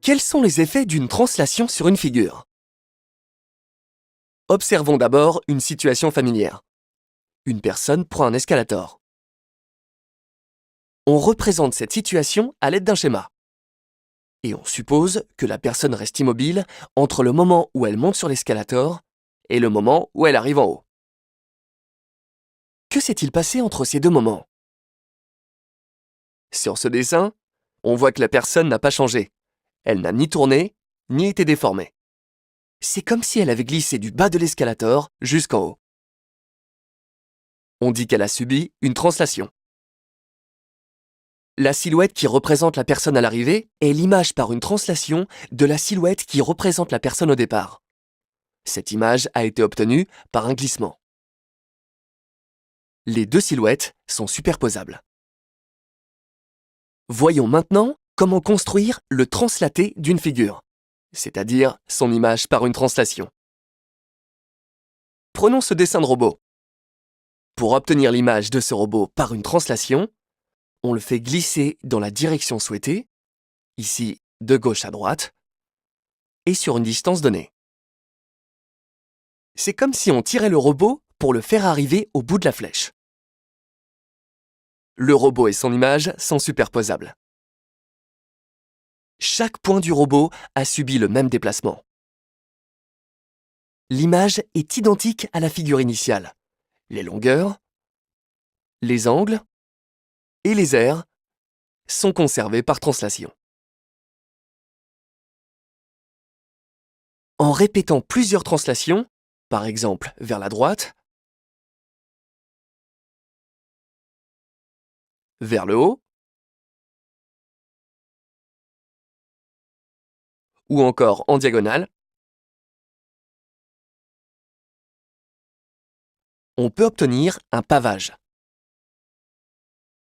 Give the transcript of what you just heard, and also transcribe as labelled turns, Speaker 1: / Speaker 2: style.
Speaker 1: Quels sont les effets d'une translation sur une figure? Observons d'abord une situation familière. Une personne prend un escalator. On représente cette situation à l'aide d'un schéma. Et on suppose que la personne reste immobile entre le moment où elle monte sur l'escalator et le moment où elle arrive en haut. Que s'est-il passé entre ces deux moments? Sur ce dessin, on voit que la personne n'a pas changé. Elle n'a ni tourné, ni été déformée. C'est comme si elle avait glissé du bas de l'escalator jusqu'en haut. On dit qu'elle a subi une translation. La silhouette qui représente la personne à l'arrivée est l'image par une translation de la silhouette qui représente la personne au départ. Cette image a été obtenue par un glissement. Les deux silhouettes sont superposables. Voyons maintenant comment construire le translaté d'une figure, c'est-à-dire son image par une translation. Prenons ce dessin de robot. Pour obtenir l'image de ce robot par une translation, on le fait glisser dans la direction souhaitée, ici de gauche à droite, et sur une distance donnée. C'est comme si on tirait le robot pour le faire arriver au bout de la flèche. Le robot et son image sont superposables. Chaque point du robot a subi le même déplacement. L'image est identique à la figure initiale. Les longueurs, les angles et les aires sont conservés par translation. En répétant plusieurs translations, par exemple vers la droite, vers le haut, ou encore en diagonale, on peut obtenir un pavage.